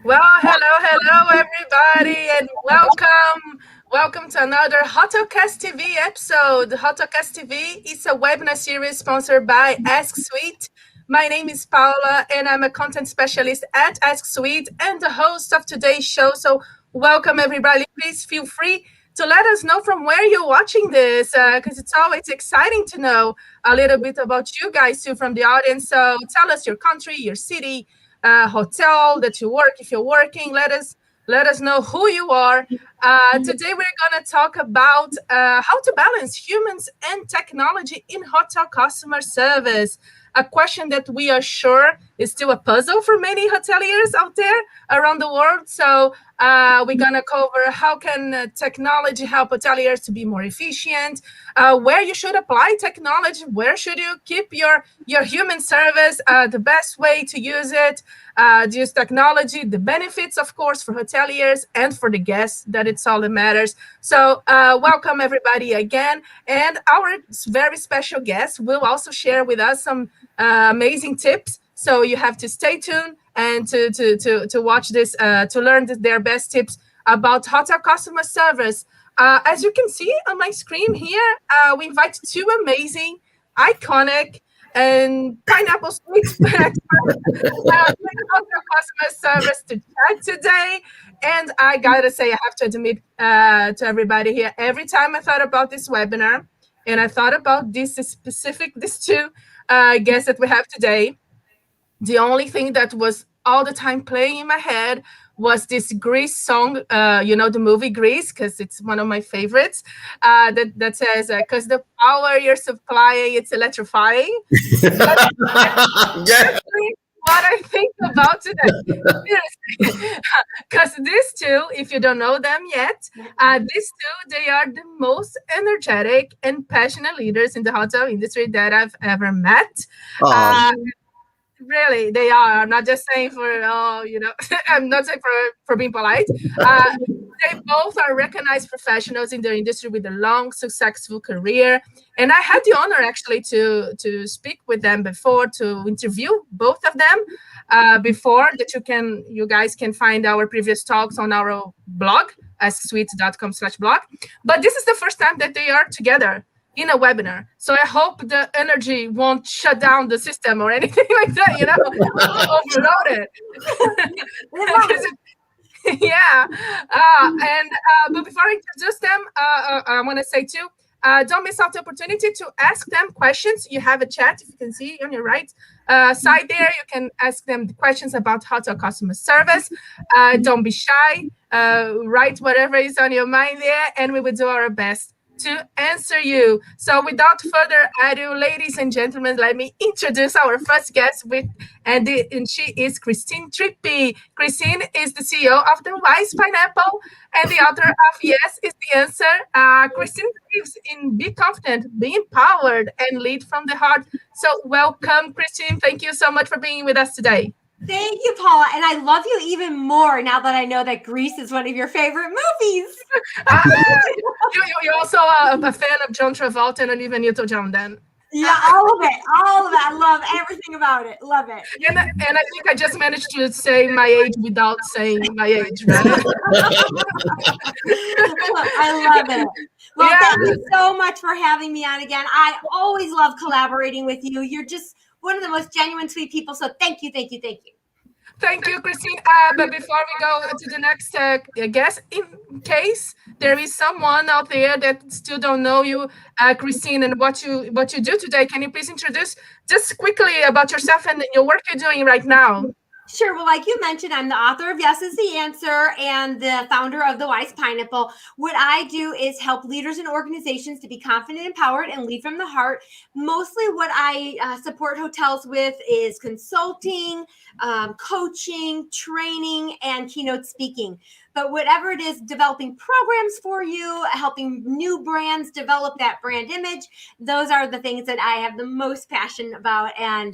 Well, hello, everybody, and welcome to another HotelCast TV episode. HotelCast TV is a webinar series sponsored by Ask Suite. My name is Paula, and I'm a content specialist at Ask Suite and the host of today's show. So, welcome, everybody. Please feel free to let us know from where you're watching this, because it's always exciting to know a little bit about you guys too from the audience. So, tell us your country, your city, hotel that you work. If you're working, let us know who you are. Today we're going to talk about how to balance humans and technology in hotel customer service. A question that we are sure is still a puzzle for many hoteliers out there around the world. So we're going to cover how can technology help hoteliers to be more efficient, where you should apply technology, where should you keep your human service, the best way to use it, use technology, the benefits, of course, for hoteliers and for the guests, that it's all that matters. So welcome everybody again. And our very special guest will also share with us some amazing tips. So you have to stay tuned and to watch this, to learn their best tips about hotel customer service. As you can see on my screen here, we invite two amazing, iconic, and pineapple sweet experts hotel customer service to chat today. And I gotta say, I have to admit to everybody here, every time I thought about this webinar and I thought about these two guests that we have today, the only thing that was all the time playing in my head was this Grease song, the movie Grease, because it's one of my favorites, that says, because the power you're supplying, it's electrifying. That's Yeah. what I think about today. Because these two, if you don't know them yet, these two, they are the most energetic and passionate leaders in the hotel industry that I've ever met. Oh, Really, they are. I'm not just saying I'm not saying for being polite. They both are recognized professionals in their industry with a long, successful career. And I had the honor actually to speak with them before, to interview both of them before, that you guys can find our previous talks on our blog, asksweet.com/blog. But this is the first time that they are together in a webinar. So I hope the energy won't shut down the system or anything like that, overload it. Yeah. But before I introduce them, I want to say too, don't miss out the opportunity to ask them questions. You have a chat, if you can see on your right side there. You can ask them questions about hotel customer service. Don't be shy. Write whatever is on your mind there, and we will do our best to answer you. So without further ado, ladies and gentlemen, let me introduce our first guest and she is Christine Trippi. Christine is the CEO of the Wise Pineapple and the author of Yes is the Answer. Christine believes in be confident, be empowered, and lead from the heart. So welcome, Christine. Thank you so much for being with us today. Thank you, Paula. And I love you even more now that I know that Grease is one of your favorite movies. You're also a fan of John Travolta and Olivia Newton-John then. Yeah, all of it. I love everything about it. Love it. And I think I just managed to say my age without saying my age, right? I love it. Well, Thank you so much for having me on again. I always love collaborating with you. You're just one of the most genuine, sweet people. So thank you. Thank you, Christine. But before we go to the next guest, in case there is someone out there that still don't know you, Christine, and what you do today, can you please introduce just quickly about yourself and your work you're doing right now? Sure. Well, like you mentioned, I'm the author of Yes is the Answer and the founder of the Wise Pineapple. What I do is help leaders and organizations to be confident, empowered, and lead from the heart. Mostly what I support hotels with is consulting, coaching, training, and keynote speaking. But whatever it is, developing programs for you, helping new brands develop that brand image, those are the things that I have the most passion about and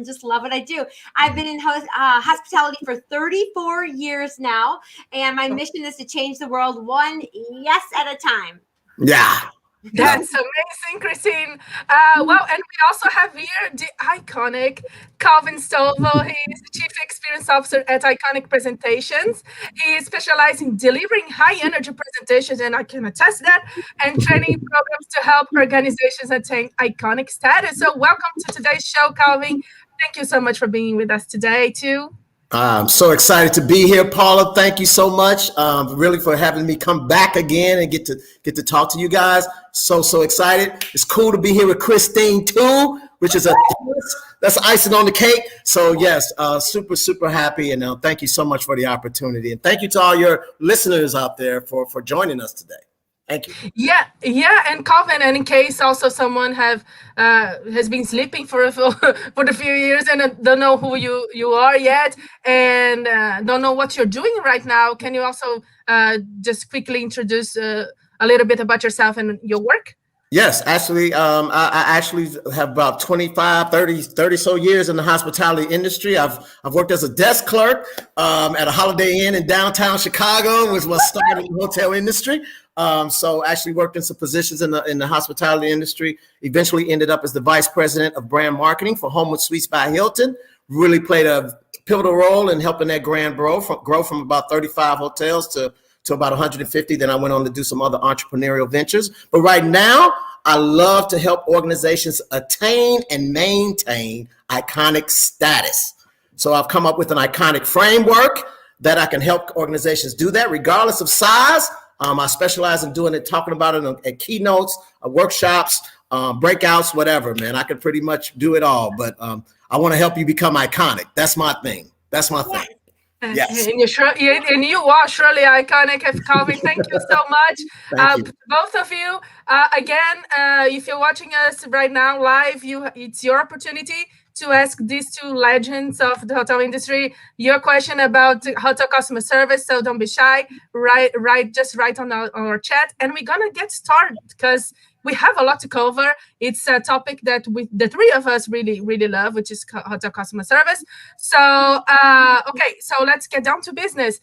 just love what I do. I've been in hospitality for 34 years now, and my mission is to change the world one yes at a time. Yeah. That's amazing, Christine. Well, and we also have here the iconic Calvin Stovall. He is the Chief Experience Officer at Iconic Presentations. He specializes in delivering high energy presentations, and I can attest that, and training programs to help organizations attain iconic status. So, welcome to today's show, Calvin. Thank you so much for being with us today, too. I'm so excited to be here, Paula. Thank you so much, really, for having me come back again and get to talk to you guys. So excited. It's cool to be here with Christine too, which is that's icing on the cake. So yes, super happy, and thank you so much for the opportunity, and thank you to all your listeners out there for joining us today. Thank you. Yeah, and Calvin, and in case also someone has been sleeping for the few years and don't know who you are yet, and don't know what you're doing right now, can you also just quickly introduce a little bit about yourself and your work? Yes, actually, I actually have about 25, 30 so years in the hospitality industry. I've worked as a desk clerk at a Holiday Inn in downtown Chicago, which was started in the hotel industry. So actually worked in some positions in the hospitality industry. Eventually ended up as the vice president of brand marketing for Homewood Suites by Hilton. Really played a pivotal role in helping that brand grow from about 35 hotels to about 150. Then I went on to do some other entrepreneurial ventures. But right now, I love to help organizations attain and maintain iconic status. So I've come up with an iconic framework that I can help organizations do that regardless of size. I specialize in doing it, talking about it at keynotes, workshops, breakouts, whatever, man. I can pretty much do it all, but I want to help you become iconic. That's my thing. That's my thing. Yes. And you are surely iconic, Calvin. Thank you so much, both of you. Again, if you're watching us right now live, it's your opportunity to ask these two legends of the hotel industry your question about hotel customer service. So don't be shy. Just write on our chat, and we're gonna get started because we have a lot to cover. It's a topic that the three of us really love, which is hotel customer service. So okay, so let's get down to business.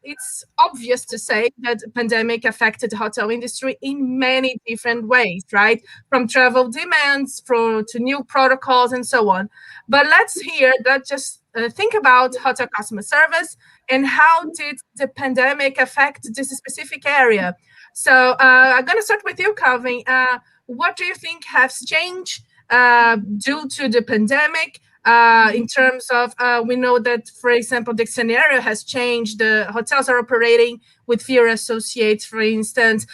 It's obvious to say that the pandemic affected the hotel industry in many different ways, right? From travel demands to new protocols and so on. But let's just think about hotel customer service and how did the pandemic affect this specific area. So I'm going to start with you, Calvin. What do you think has changed due to the pandemic in terms of, we know that, for example, the scenario has changed. The hotels are operating with fewer associates, for instance.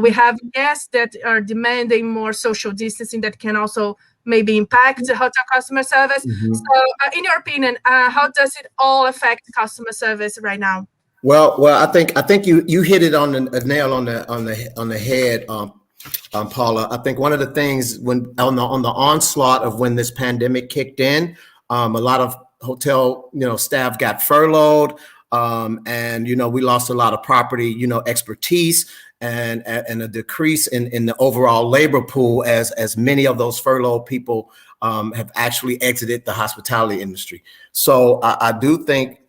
We have guests that are demanding more social distancing that can also maybe impact the hotel customer service. Mm-hmm. So in your opinion, how does it all affect customer service right now? Well, I think you hit it on the nail on the head, Paula. I think one of the things when on the onslaught of when this pandemic kicked in, a lot of hotel staff got furloughed, and we lost a lot of property expertise and a decrease in the overall labor pool as many of those furloughed people have actually exited the hospitality industry. So I do think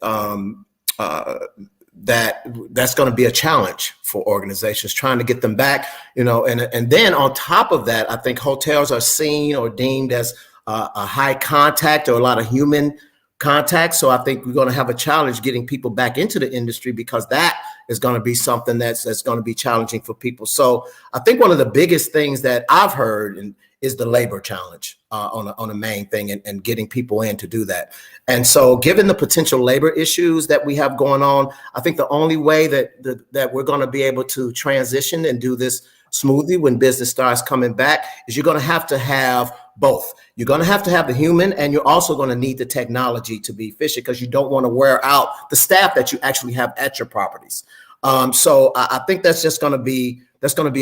that's going to be a challenge for organizations trying to get them back, and then on top of that, I think hotels are seen or deemed as a high contact or a lot of human contact. So I think we're going to have a challenge getting people back into the industry because that is going to be something that's going to be challenging for people. So I think one of the biggest things that I've heard is the labor challenge on a main thing and getting people in to do that. And so given the potential labor issues that we have going on, I think the only way that we're going to be able to transition and do this smoothly when business starts coming back is you're going to have both. You're going to have the human, and you're also going to need the technology to be efficient because you don't want to wear out the staff that you actually have at your properties. So I think that's going to be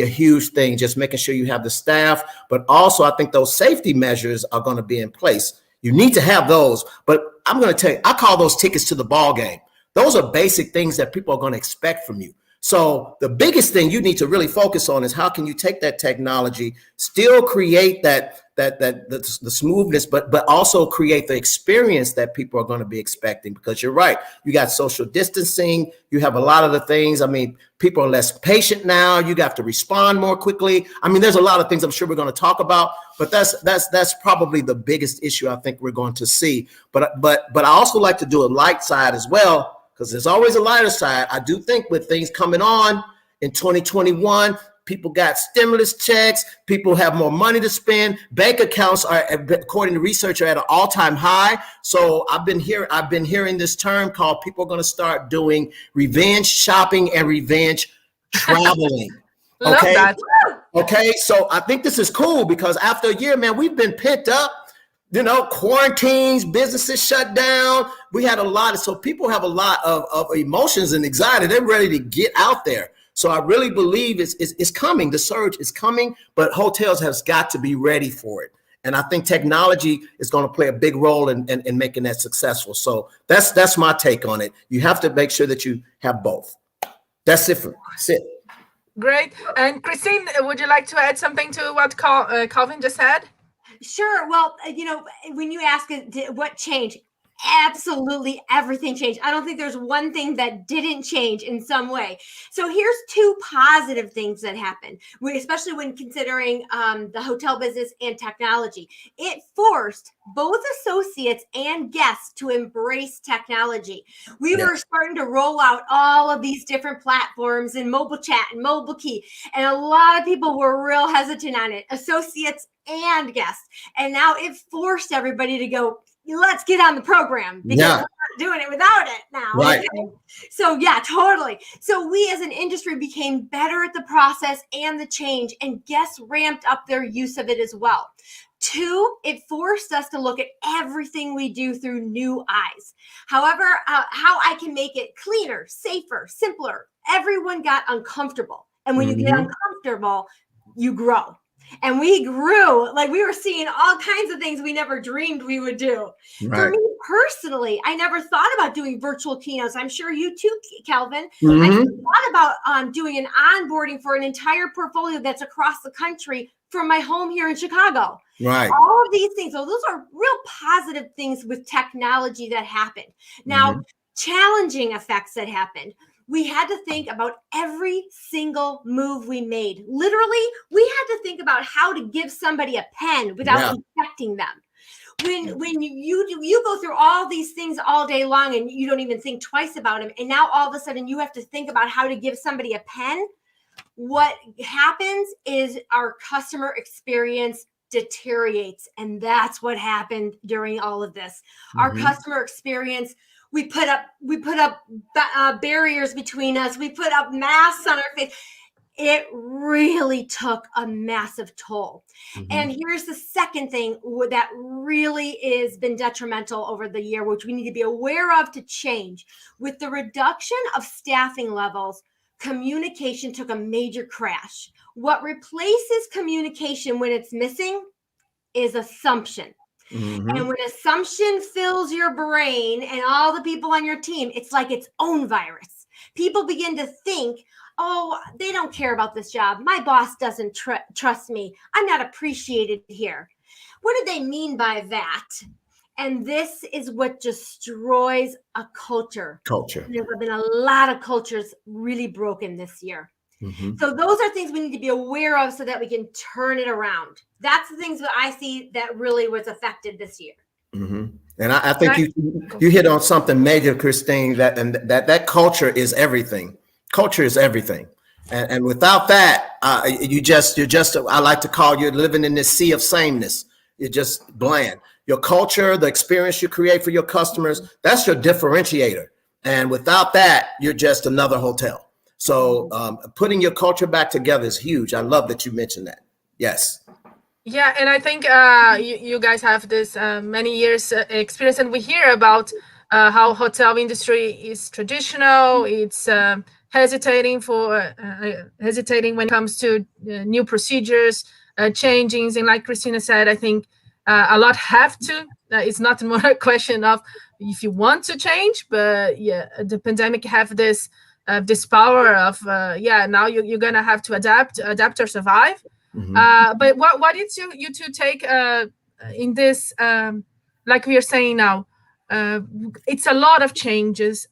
a huge thing, just making sure you have the staff, but also I think those safety measures are going to be in place. You need to have those, but I'm going to tell you, I call those tickets to the ball game. Those are basic things that people are going to expect from you. So the biggest thing you need to really focus on is how can you take that technology, still create that the smoothness, but also create the experience that people are going to be expecting. Because you're right, you got social distancing, you have a lot of the things. I mean, people are less patient now. You have to respond more quickly. I mean, there's a lot of things I'm sure we're going to talk about, but that's probably the biggest issue I think we're going to see. But I also like to do a light side as well, because there's always a lighter side. I do think with things coming on in 2021. People got stimulus checks. People have more money to spend. Bank accounts are, according to research, are at an all-time high. So I've been hearing this term called people are going to start doing revenge shopping and revenge traveling. Love Okay. that. Okay. So I think this is cool because after a year, man, we've been pent up. You know, quarantines, businesses shut down. We had a lot so people have a lot of emotions and anxiety. They're ready to get out there. So I really believe it's coming. The surge is coming, but hotels have got to be ready for it. And I think technology is going to play a big role in making that successful. So that's my take on it. You have to make sure that you have both. That's it. That's it. Great. And Christine, would you like to add something to what Calvin just said? Sure. Well, when you ask what changed, absolutely everything changed. I don't think there's one thing that didn't change in some way. So here's two positive things that happened, especially when considering the hotel business and technology. It forced both associates and guests to embrace technology. We were starting to roll out all of these different platforms and mobile chat and mobile key. And a lot of people were real hesitant on it, associates and guests. And now it forced everybody to go, let's get on the program because we're not doing it without it now. Right. Okay? So yeah, totally. So we as an industry became better at the process and the change, and guests ramped up their use of it as well. Two, it forced us to look at everything we do through new eyes. However, how I can make it cleaner, safer, simpler. Everyone got uncomfortable. And when you get uncomfortable, you grow. And we grew, like we were seeing all kinds of things we never dreamed we would do. Right. For me personally, I never thought about doing virtual keynotes. I'm sure you too, Calvin. I never thought about doing an onboarding for an entire portfolio that's across the country from my home here in Chicago. Right. All of these things. So those are real positive things with technology that happened. Now, challenging effects that happened. We had to think about every single move we made. Literally, we had to think about how to give somebody a pen without infecting them. When you go through all these things all day long and you don't even think twice about them, and now all of a sudden you have to think about how to give somebody a pen, what happens is our customer experience deteriorates. And that's what happened during all of this. Our customer experience, we put up barriers between us. We put up masks on our face. It really took a massive toll. And here's the second thing that really has been detrimental over the year, which we need to be aware of to change. With the reduction of staffing levels, communication took a major crash. What replaces communication when it's missing is assumption. And when assumption fills your brain and all the people on your team, it's like its own virus. People begin to think, oh, they don't care about this job. My boss doesn't trust me. I'm not appreciated here. What do they mean by that? And this is what destroys a culture. There have been a lot of cultures really broken this year. So those are things we need to be aware of so that we can turn it around. That's the things that I see that really was affected this year. And I think you hit on something major, Christine, that culture is everything. Culture is everything. And without that, you're just, I like to call you living in this sea of sameness. You're just bland. Your culture, the experience you create for your customers, that's your differentiator. And without that, you're just another hotel. So putting your culture back together is huge. I love that you mentioned that. Yes. Yeah, and I think you guys have this many years experience, and we hear about how hotel industry is traditional. It's hesitating when it comes to new procedures, changings, and like Christina said, I think a lot have to. It's not more a question of if you want to change, but yeah, the pandemic have this power of now you're gonna have to adapt or survive. But what did you two take in this? Like we are saying now, it's a lot of changes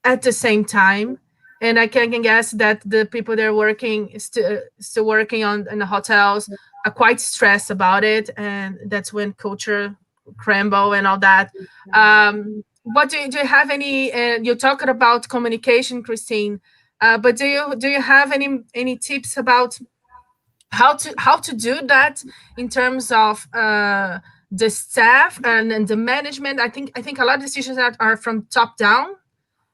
at the same time, and I can guess that the people that are working still working on in the hotels are quite stressed about it, and that's when culture crumble and all that. What do you have any? You're talking about communication, Christine, but do you have any tips about how to do that in terms of the staff and the management? I think a lot of decisions are from top down,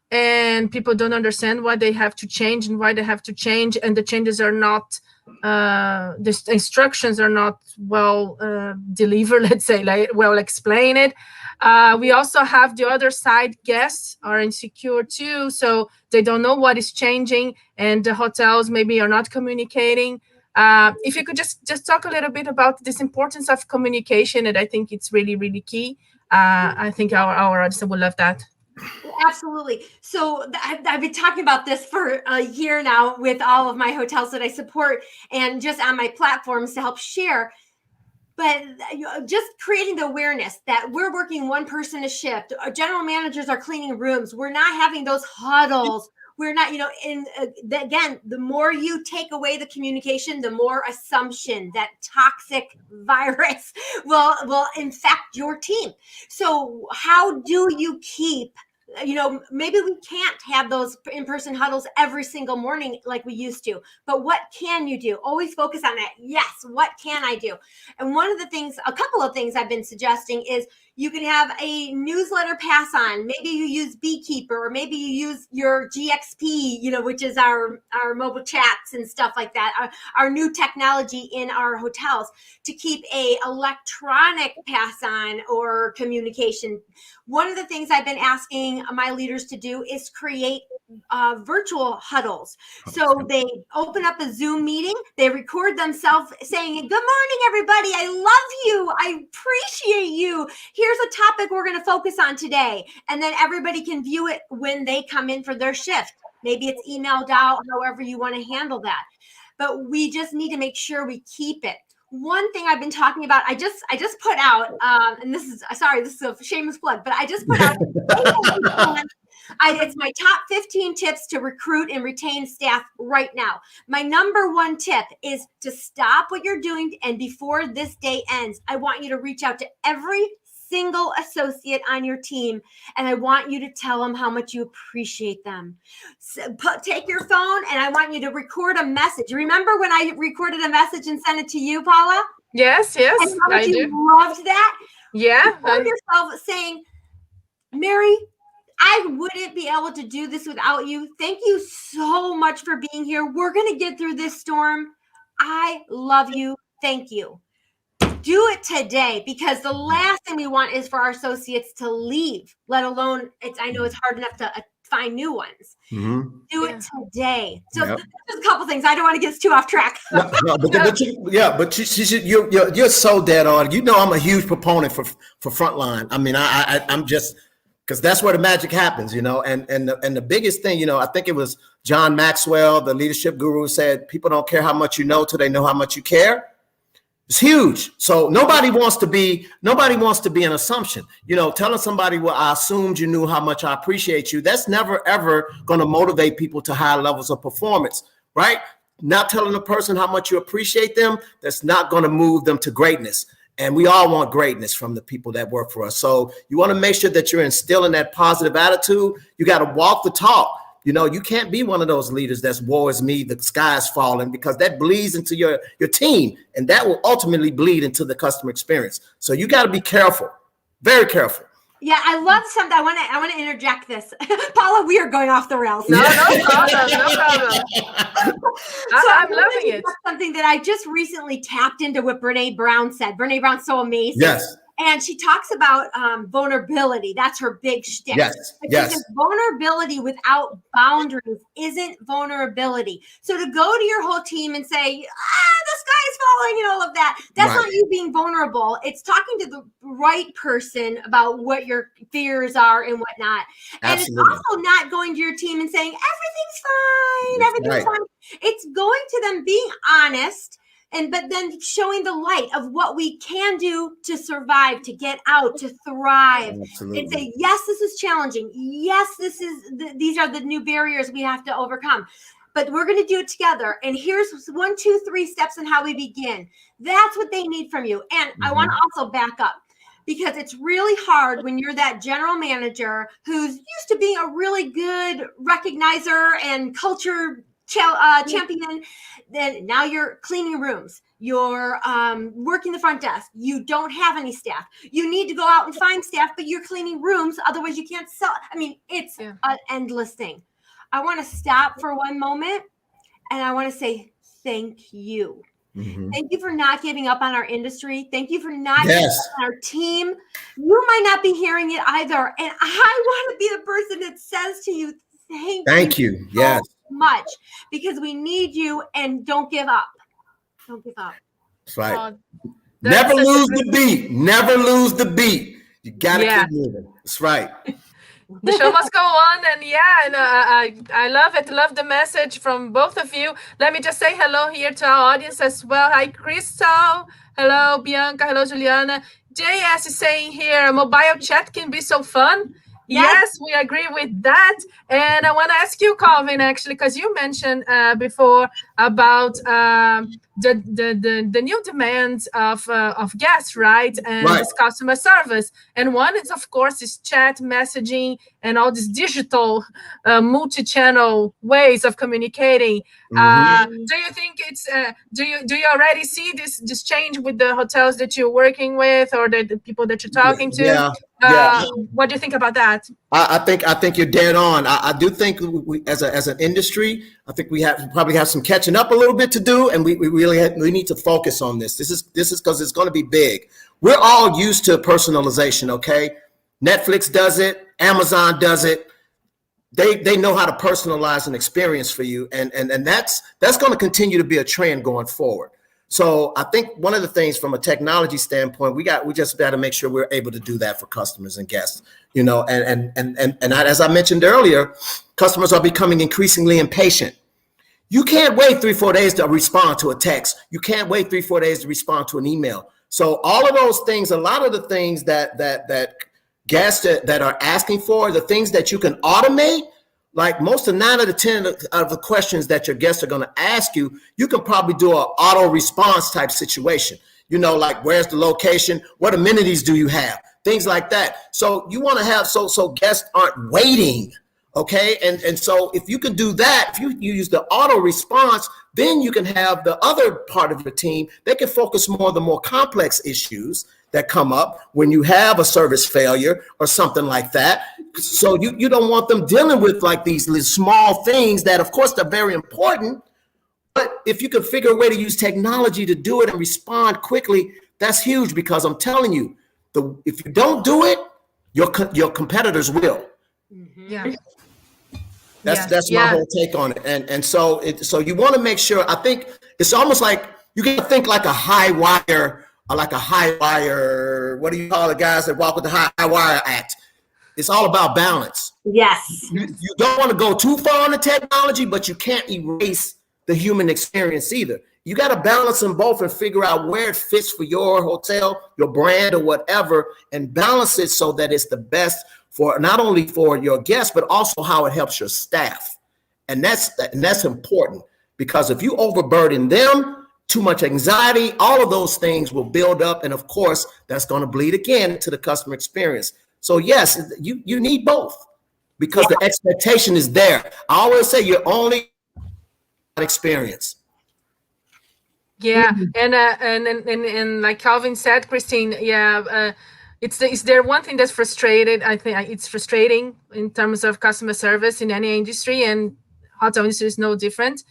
and people don't understand why they have to change and why they have to change, and the changes are not the instructions are not well delivered, let's say, like well explained. We also have the other side, guests are insecure too, so they don't know what is changing, and the hotels maybe are not communicating. If you could just talk a little bit about this importance of communication, and I think it's really, really key. I think our audience would love that. Absolutely. So I've been talking about this for a year now with all of my hotels that I support and just on my platforms to help share. But just creating the awareness that we're working one person a shift. Our general managers are cleaning rooms. We're not having those huddles. We're not, again, the more you take away the communication, the more assumption that toxic virus will infect your team. So how do you keep, maybe we can't have those in-person huddles every single morning like we used to, but what can you do? Always focus on that. Yes, what can I do? And a couple of things I've been suggesting is you can have a newsletter pass on. Maybe you use Beekeeper, or maybe you use your GXP, which is our mobile chats and stuff like that, our new technology in our hotels to keep a electronic pass on or communication. One of the things I've been asking my leaders to do is create virtual huddles. So they open up a Zoom meeting, they record themselves saying, "Good morning, everybody. I love you. I appreciate you. Here's a topic we're going to focus on today." And then everybody can view it when they come in for their shift. Maybe it's emailed out, however you want to handle that. But we just need to make sure we keep it. One thing I've been talking about, I just put out, and this is a shameless plug, but I just put out, it's my top 15 tips to recruit and retain staff right now. My number one tip is to stop what you're doing, and before this day ends, I want you to reach out to every single associate on your team, and I want you to tell them how much you appreciate them. So take your phone, and I want you to record a message. Remember when I recorded a message and sent it to you, Paula? Yes, and how much you loved that? Yeah. Record yourself saying, "Mary, I wouldn't be able to do this without you. Thank you so much for being here. We're going to get through this storm. I love you. Thank you." Do it today, because the last thing we want is for our associates to leave, let alone I know it's hard enough to find new ones. Do it today. So there's a couple things. I don't want to get us too off track. You're so dead on. I'm a huge proponent for frontline. I mean, I'm just, because that's where the magic happens, and the biggest thing, I think it was John Maxwell, the leadership guru, said, people don't care how much you know till they know how much you care. It's huge. So nobody wants to be an assumption. Telling somebody, "Well, I assumed you knew how much I appreciate you." That's never, ever going to motivate people to higher levels of performance, right? Not telling a person how much you appreciate them, that's not going to move them to greatness. And we all want greatness from the people that work for us. So you want to make sure that you're instilling that positive attitude. You got to walk the talk. You can't be one of those leaders that's "woe is me, the sky is falling," because that bleeds into your team, and that will ultimately bleed into the customer experience. So you got to be careful, very careful. Yeah, I love something. I want to interject this. Paula, we are going off the rails. No problem. I'm loving it. Something that I just recently tapped into what Brene Brown said. Brene Brown's so amazing. Yes. And she talks about vulnerability. That's her big shtick. Yes. Because vulnerability without boundaries isn't vulnerability. So to go to your whole team and say, the sky is falling and all of that, that's not you being vulnerable. It's talking to the right person about what your fears are and whatnot. And it's also not going to your team and saying, everything's fine. Everything's fine. It's going to them, being honest, but then showing the light of what we can do to survive, to get out, to thrive. Absolutely. And say, yes, this is challenging. Yes, these are the new barriers we have to overcome. But we're going to do it together. And here's 1, 2, 3 steps on how we begin. That's what they need from you. And I want to also back up, because it's really hard when you're that general manager who's used to being a really good recognizer and culture champion. Then now you're cleaning rooms, you're working the front desk, you don't have any staff, you need to go out and find staff, but you're cleaning rooms, otherwise you can't sell. I mean, it's an endless thing. I want to stop for one moment and I want to say thank you. Thank you for not giving up on our industry. Thank you for not giving up on our team. You might not be hearing it either. And I want to be the person that says to you, thank you. Yes. Much, because we need you, and don't give up. Don't give up. That's right. Never lose the beat. Never lose the beat. You gotta keep moving. That's right. The show must go on, and I love it. Love the message from both of you. Let me just say hello here to our audience as well. Hi, Crystal. Hello, Bianca. Hello, Juliana. JS is saying here, mobile chat can be so fun. Yes, we agree with that. And I want to ask you, Calvin, actually, because you mentioned before about the new demands of guests, right? And this customer service. And one is, of course, is chat messaging and all these digital multi-channel ways of communicating. Do you think it's do you already see this change with the hotels that you're working with, or the people that you're talking to? What do you think about that? I think you're dead on. I do think we, as an industry, I think we probably have some catching up a little bit to do, and we really need to focus on this. This is because it's going to be big. We're all used to personalization. Okay, Netflix does it, Amazon does it. They know how to personalize an experience for you, and that's going to continue to be a trend going forward. So I think one of the things from a technology standpoint, we just got to make sure we're able to do that for customers and guests, and as I mentioned earlier, customers are becoming increasingly impatient. You can't wait 3-4 days to respond to a text. You can't wait 3-4 days to respond to an email. So all of those things, a lot of the things that guests that are asking for, the things that you can automate, like most of 9 out of 10 of the questions that your guests are going to ask you, you can probably do an auto response type situation. Like where's the location? What amenities do you have? Things like that. So you want to have so guests aren't waiting. Okay. And so if you can do that, if you use the auto response, then you can have the other part of your team. They can focus more on the more complex issues that come up when you have a service failure or something like that. So you don't want them dealing with like these small things that, of course, they're very important. But if you can figure a way to use technology to do it and respond quickly, that's huge, because I'm telling you, if you don't do it, your competitors will. Yeah. That's my whole take on it. And so you want to make sure, I think it's almost like you got to think like a high wire, what do you call the guys that walk with the high wire act? It's all about balance. Yes. You don't want to go too far on the technology, but you can't erase the human experience either. You got to balance them both and figure out where it fits for your hotel, your brand, or whatever, and balance it so that it's the best for not only for your guests, but also how it helps your staff. And that's important, because if you overburden them, too much anxiety, all of those things will build up. And of course, that's going to bleed again to the customer experience. So yes, you need both, because the expectation is there. I always say you're only experience. Yeah. And like Calvin said, Christine, is there one thing that's frustrated? I think it's frustrating in terms of customer service in any industry, and hotel industry is no different,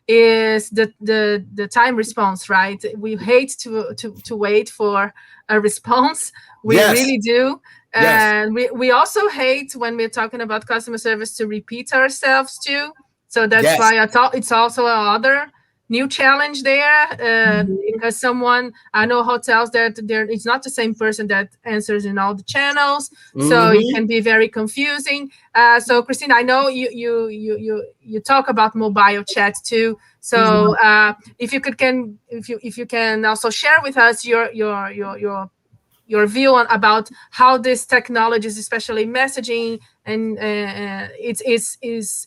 is the time response, right? We hate to wait for a response. We really do. And we also hate when we're talking about customer service to repeat ourselves too. So that's why I thought it's also another new challenge there, because I know hotels that it's not the same person that answers in all the channels, so it can be very confusing. So Christine, I know you talk about mobile chat too. So if you can also share with us your view on about how this technologies, especially messaging, and is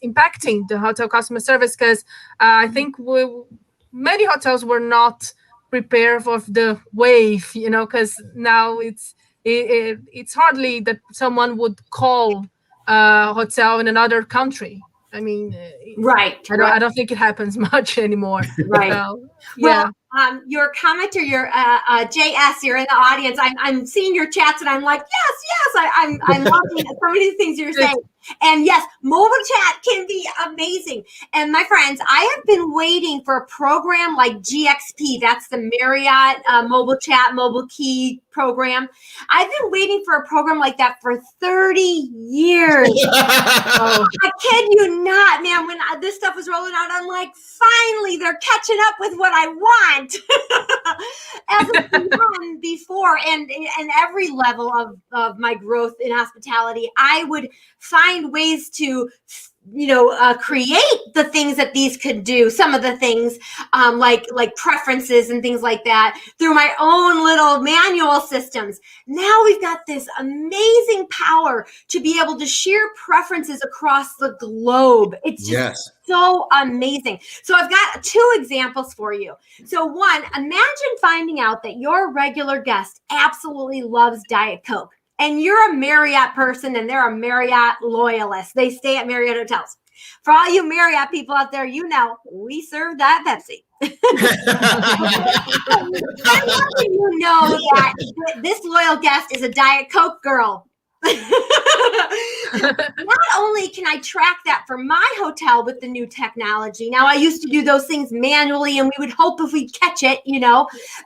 impacting the hotel customer service, because I think many hotels were not prepared for the wave, because now it's hardly that someone would call a hotel in another country. I mean, I don't think it happens much anymore. Right. So, well, your commenter, your JS, you're in the audience. I'm seeing your chats, and I'm like, yes, I'm loving so many things you're saying. And yes, mobile chat can be amazing. And my friends, I have been waiting for a program like GXP. That's the Marriott mobile chat, mobile key program. I've been waiting for a program like that for 30 years. I kid you not, man. When this stuff was rolling out, I'm like, finally, they're catching up with what I want. As it's done before, and every level of my growth in hospitality, I would find ways to create the things that these could do. Some of the things like preferences and things like that through my own little manual systems. Now we've got this amazing power to be able to share preferences across the globe. It's just so amazing. So I've got 2 examples for you. So one, imagine finding out that your regular guest absolutely loves Diet Coke, and you're a Marriott person and they're a Marriott loyalist. They stay at Marriott hotels. For all you Marriott people out there, we serve that Pepsi. You know that this loyal guest is a Diet Coke girl. Not only can I track that for my hotel with the new technology. Now, I used to do those things manually, and we would hope if we catch it,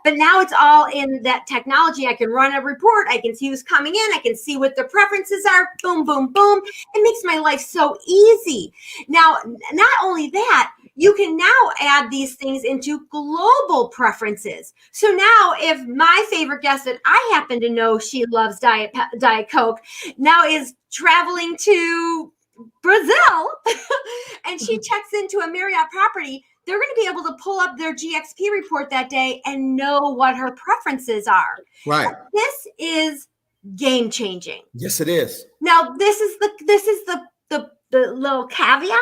but now it's all in that technology. I can run a report. I can see who's coming in. I can see what their preferences are. Boom, boom, boom. It makes my life so easy. Now, not only that, you can now add these things into global preferences. So now if my favorite guest that I happen to know she loves Diet Coke now is traveling to Brazil and she checks into a Marriott property, they're going to be able to pull up their GXP report that day and know what her preferences are. Right. This is game changing. Yes, it is. Now, this is the little caveat.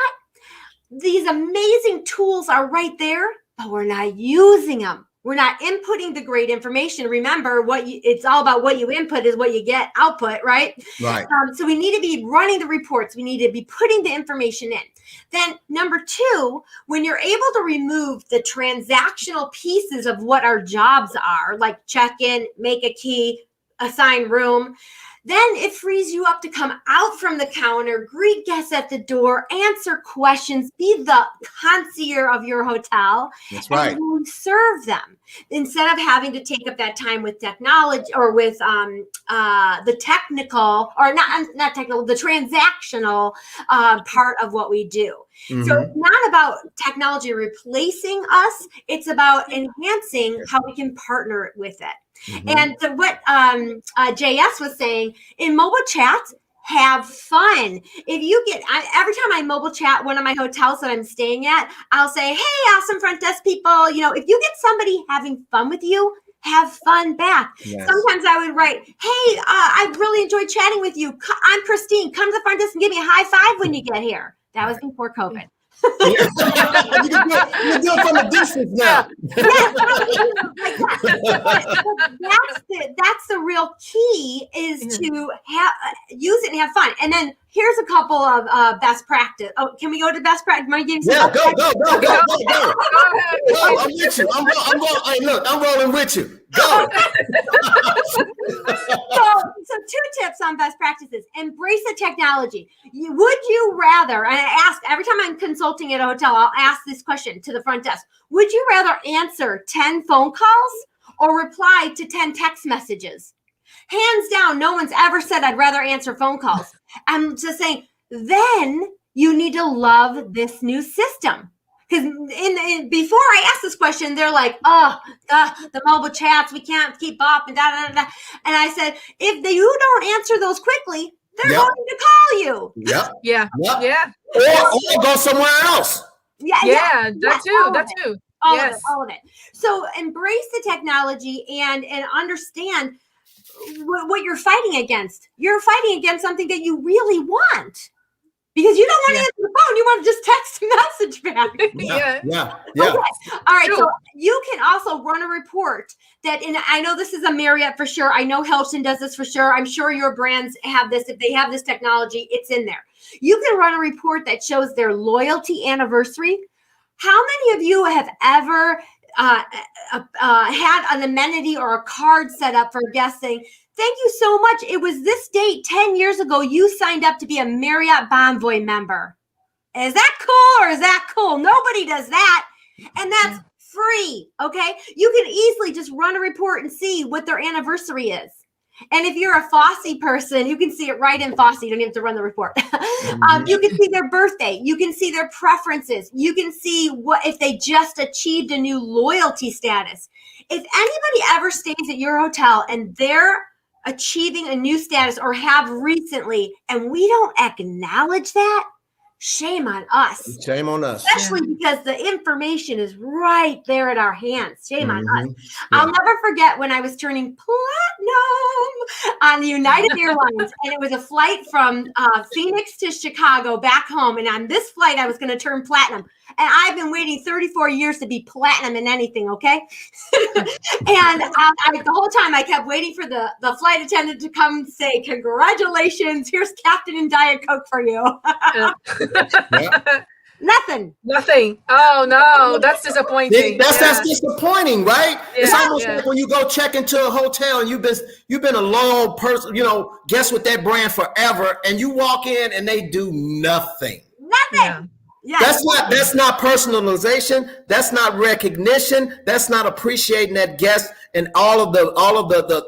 These amazing tools are right there, but we're not using them. We're not inputting the great information. Remember, it's all about what you input is what you get output, right? Right. So we need to be running the reports. We need to be putting the information in. Then number 2, when you're able to remove the transactional pieces of what our jobs are, like check in, make a key, assign room, then it frees you up to come out from the counter, greet guests at the door, answer questions, be the concierge of your hotel. That's right. And really serve them instead of having to take up that time with technology or with the technical, or not technical, the transactional part of what we do. Mm-hmm. So it's not about technology replacing us. It's about enhancing how we can partner with it. Mm-hmm. And what JS was saying, in mobile chats, have fun. If you every time I mobile chat one of my hotels that I'm staying at, I'll say, hey, awesome front desk people, if you get somebody having fun with you, have fun back. Yes. Sometimes I would write, hey, I really enjoyed chatting with you. I'm Christine. Come to the front desk and give me a high five when you get here. That was before COVID. You can do it from a distance now. That's the real key, is to use it and have fun. And then here's a couple of best practice. Oh, can we go to best practice? Go. I'm with you. I'm rolling with you. Go. So 2 tips on best practices. Embrace the technology. Would you rather, and I ask every time I'm consulting at a hotel, I'll ask this question to the front desk. Would you rather answer 10 phone calls or reply to 10 text messages? Hands down, no one's ever said I'd rather answer phone calls. I'm just saying, then you need to love this new system. Because before I asked this question, they're like, the mobile chats, we can't keep up and da da da. And I said, if you don't answer those quickly, they're going to call you. Yep. Yeah. Yep. Yeah. Or go somewhere else. That too. All of it. So embrace the technology and understand what you're fighting against. You're fighting against something that you really want. Because you don't want to answer the phone. You want to just text a message back. Yeah. Okay. All right. True. So you can also run a report that, and I know this is a Marriott for sure. I know Hilton does this for sure. I'm sure your brands have this. If they have this technology, it's in there. You can run a report that shows their loyalty anniversary. How many of you have ever had an amenity or a card set up for a guest saying, thank you so much. It was this date 10 years ago. You signed up to be a Marriott Bonvoy member. Is that cool or is that cool? Nobody does that. And that's free. Okay. You can easily just run a report and see what their anniversary is. And if you're a Fosse person, you can see it right in Fosse. You don't even have to run the report. You can see their birthday. You can see their preferences. You can see what if they just achieved a new loyalty status. If anybody ever stays at your hotel and they're achieving a new status or have recently, and we don't acknowledge that, shame on us. Shame on us. Especially because the information is right there at our hands. Shame on us. I'll never forget when I was turning platinum on United Airlines, and it was a flight from Phoenix to Chicago back home. And on this flight, I was going to turn platinum. And I've been waiting 34 years to be platinum in anything, okay? And the whole time I kept waiting for the flight attendant to come say, congratulations, here's Captain and Diet Coke for you. Nothing. Oh no, that's disappointing. That's disappointing, right? It's almost like when you go check into a hotel and you've been a long person, guest with that brand forever, and you walk in and they do nothing. Nothing. Yes. That's not personalization. That's not recognition. That's not appreciating that guest and all of the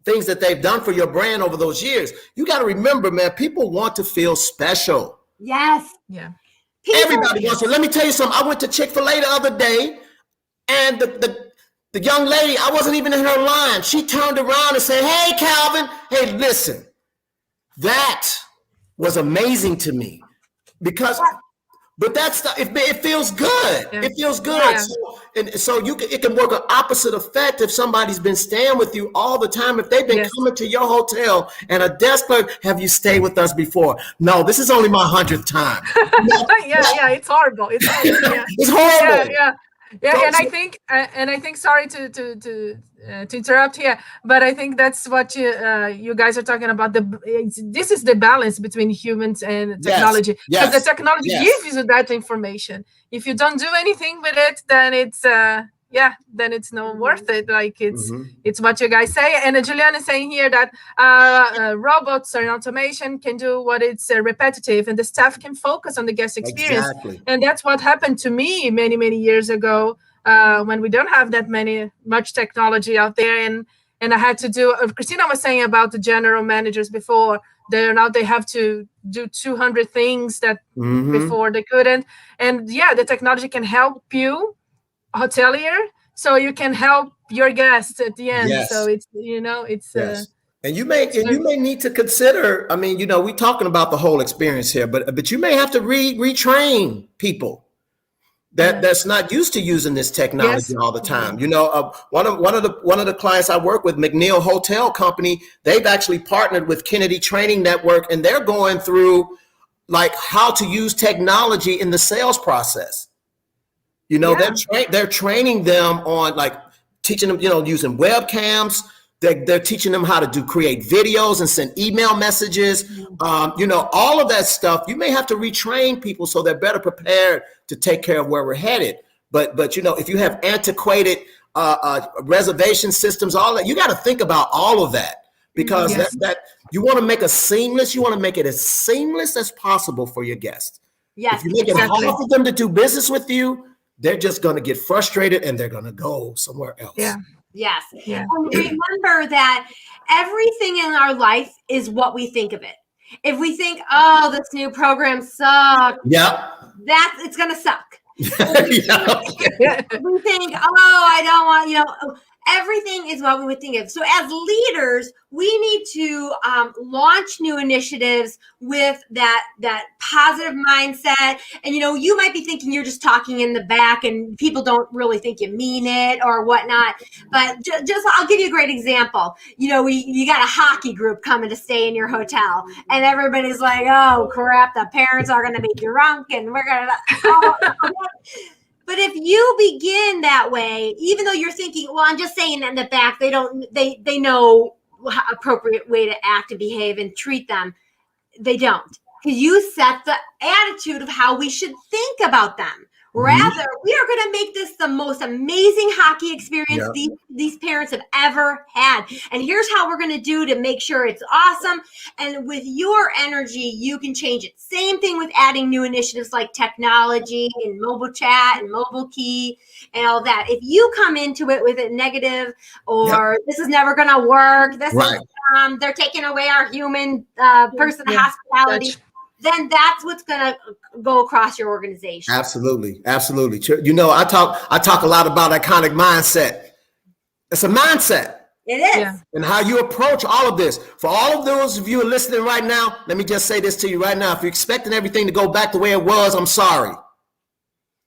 things that they've done for your brand over those years. You got to remember, man, people want to feel special. Yes. Yeah. Everybody wants to. Let me tell you something. I went to Chick-fil-A the other day, and the young lady, I wasn't even in her line. She turned around and said, "Hey, Calvin. Hey, listen." That was amazing to me because. But it feels good. Yeah. It feels good. Yeah. So it can work an opposite effect if somebody's been staying with you all the time. If they've been coming to your hotel and a desk clerk, have you stayed with us before? No, this is only my 100th time. It's horrible. It's horrible. Yeah. It's horrible. Yeah, and I think sorry to interrupt here, but I think that's what you guys are talking about. This is the balance between humans and technology. Because the technology gives you that information. If you don't do anything with it, then it's not worth it. Like it's what you guys say. And Julian is saying here that robots or automation can do what it's repetitive, and the staff can focus on the guest experience. Exactly. And that's what happened to me many, many years ago when we don't have that much technology out there. And I had to do. Christina was saying about the general managers before. They have to do 200 things that before they couldn't. And the technology can help you, hotelier, so you can help your guests at the end. So it's and you may need to consider, I mean, we're talking about the whole experience here, but you may have to retrain people that's not used to using this technology all the time. One of the clients I work with, McNeil Hotel Company, they've actually partnered with Kennedy Training Network, and they're going through like how to use technology in the sales process. They're training them on like teaching them, using webcams. They're teaching them how to create videos and send email messages. All of that stuff. You may have to retrain people so they're better prepared to take care of where we're headed. But if you have antiquated reservation systems, all that, you got to think about all of that because that you want to make you want to make it as seamless as possible for your guests. Yes, if you make it hard for them to do business with you, they're just going to get frustrated and they're going to go somewhere else. Yeah. Yes. Yeah. And remember that everything in our life is what we think of it. If we think, this new program sucks, it's going to suck. Yeah. We think, oh, I don't want, everything is what we would think of. So as leaders, we need to launch new initiatives with that positive mindset. And you might be thinking you're just talking in the back and people don't really think you mean it or whatnot. But just I'll give you a great example. You got a hockey group coming to stay in your hotel, and everybody's like, oh crap, the parents are going to be drunk and we're going to. But if you begin that way, even though you're thinking, well, I'm just saying in the back, they know appropriate way to act and behave and treat them. They don't, because you set the attitude of how we should think about them. Rather, we are going to make this the most amazing hockey experience these parents have ever had. And here's how we're going to do to make sure it's awesome. And with your energy, you can change it. Same thing with adding new initiatives like technology and mobile chat and mobile key and all that. If you come into it with it negative or this is never going to work, this is they're taking away our human person hospitality. Then that's what's going to go across your organization. Absolutely. Absolutely. I talk a lot about iconic mindset. It's a mindset. It is. Yeah. And how you approach all of this. For all of those of you listening right now, let me just say this to you right now. If you're expecting everything to go back the way it was, I'm sorry.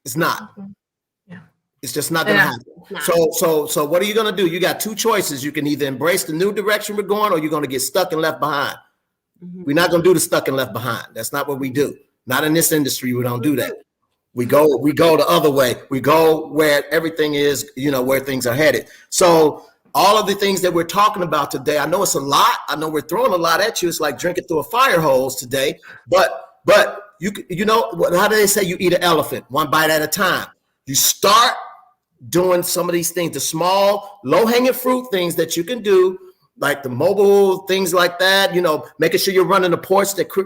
It's not. Yeah. It's just not going to happen. So what are you going to do? You got two choices. You can either embrace the new direction we're going, or you're going to get stuck and left behind. We're not going to do the stuck and left behind. That's not what we do. Not in this industry. We don't do that. We go the other way. We go where everything is, where things are headed. So all of the things that we're talking about today, I know it's a lot. I know we're throwing a lot at you. It's like drinking through a fire hose today. But how do they say you eat an elephant one bite at a time? You start doing some of these things, the small, low-hanging fruit things that you can do, like the mobile things like that, making sure you're running the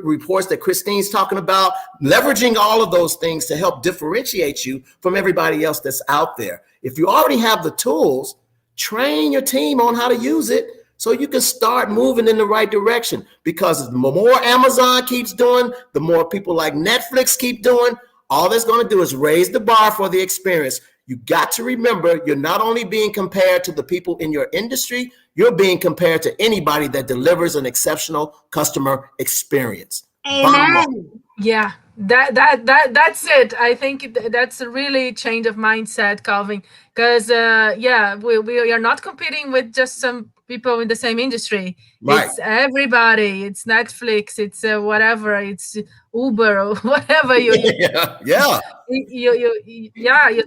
reports that Christine's talking about, leveraging all of those things to help differentiate you from everybody else that's out there. If you already have the tools, train your team on how to use it so you can start moving in the right direction. Because the more Amazon keeps doing, the more people like Netflix keep doing, all that's going to do is raise the bar for the experience. You got to remember, you're not only being compared to the people in your industry, you're being compared to anybody that delivers an exceptional customer experience. Amen. Yeah, that's it. I think that's a really change of mindset, Calvin. Because we are not competing with just some people in the same industry. Right. It's everybody. It's Netflix. It's whatever. It's Uber or whatever. You're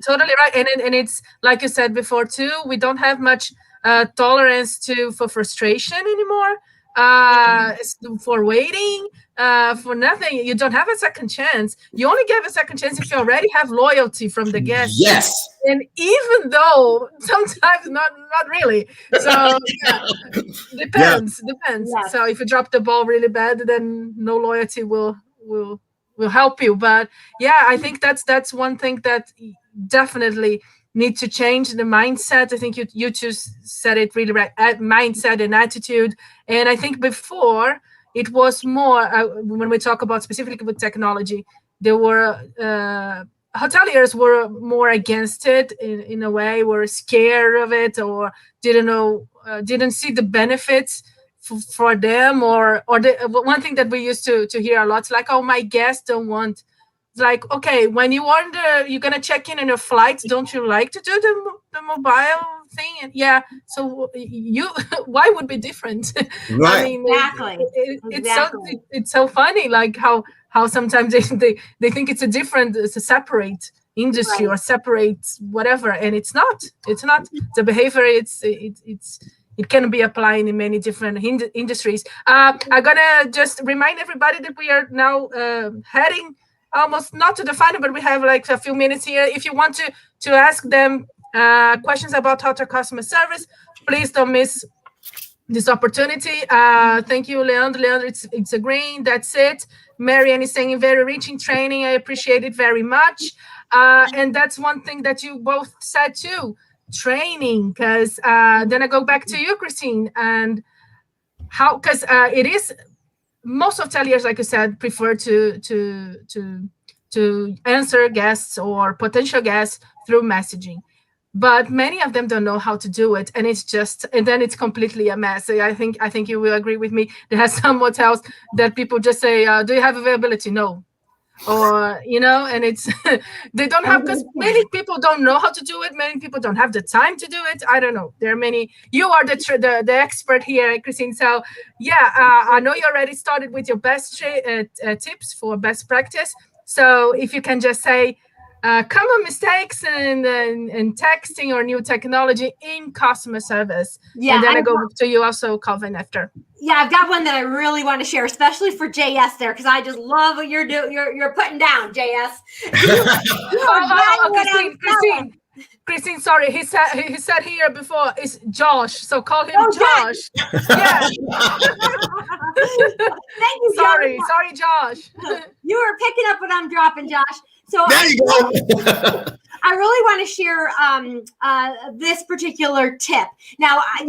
totally right. And it's like you said before too. We don't have much tolerance for frustration anymore. For waiting, for nothing. You don't have a second chance. You only give a second chance if you already have loyalty from the guests. Yes. And even though sometimes not really. So depends. Yeah. So if you drop the ball really bad, then no loyalty will help you. But yeah, I think that's one thing that definitely need to change the mindset. I think you just said it really right. Mindset and attitude. And I think before it was more when we talk about specifically with technology, there were hoteliers were more against it in a way, were scared of it, or didn't see the benefits for them, or one thing that we used to hear a lot is like, oh, my guests don't want. It's like, okay, when you're gonna check in on your flights, don't you like to do the mobile thing? And so why would be different? Right. I mean, Exactly. It's so funny, like how sometimes they think it's a separate industry or separate whatever, and it's not. The behavior. It can be applied in many different industries. I'm gonna just remind everybody that we are now heading almost not to the final, but we have like a few minutes here. If you want to ask them questions about hotel customer service, please don't miss this opportunity. Thank you, Leandro. Leandro, it's agreeing. That's it. Marianne is saying very rich in training. I appreciate it very much. And that's one thing that you both said too, training. Because then I go back to you, Christine, and how, because it is. Most hoteliers, like you said, prefer to to answer guests or potential guests through messaging. But many of them don't know how to do it, and then it's completely a mess. I think you will agree with me. There are some hotels that people just say, "Do you have availability?" No, or and it's they don't have, because many people don't know how to do it. Many people don't have the time to do it. I don't know. There are many. You are the expert here, Christine. So yeah, I know you already started with your best tips for best practice. So if you can just say common mistakes in texting or new technology in customer service. Yeah, and then I go to you also, Calvin, after. Yeah, I've got one that I really want to share, especially for JS there, because I just love what you're doing. You're putting down, JS. Christine, sorry. He said here before is Josh, so call him Josh. Yeah. Thank you, sorry, Josh. You were picking up what I'm dropping, Josh. So there you go. I really want to share this particular tip. Now, I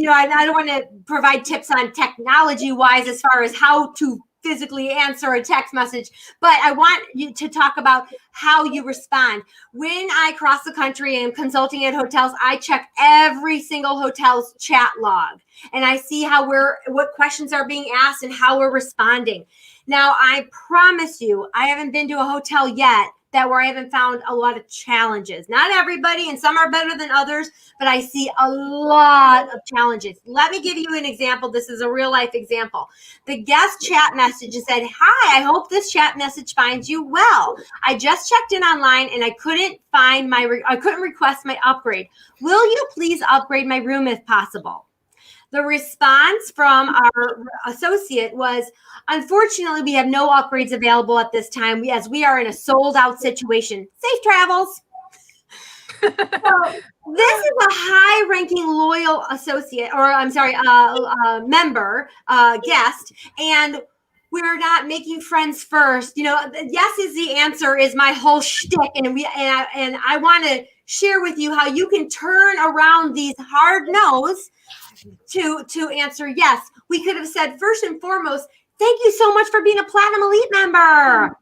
don't want to provide tips on technology-wise as far as how to physically answer a text message, but I want you to talk about how you respond. When I cross the country and I'm consulting at hotels, I check every single hotel's chat log, and I see what questions are being asked and how we're responding. Now, I promise you, I haven't been to a hotel yet where I haven't found a lot of challenges. Not everybody, and some are better than others, but I see a lot of challenges. Let me give you an example. This is a real life example. The guest chat message said, "Hi, I hope this chat message finds you well. I just checked in online and I couldn't request my upgrade. Will you please upgrade my room if possible?" The response from our associate was, "Unfortunately, we have no upgrades available at this time, as we are in a sold-out situation. Safe travels." So this is a high-ranking loyal associate, or I'm sorry, member, guest, and we're not making friends first. Yes is the answer is my whole shtick, and I want to share with you how you can turn around these hard no's to answer yes. We could have said, first and foremost, "Thank you so much for being a Platinum Elite member."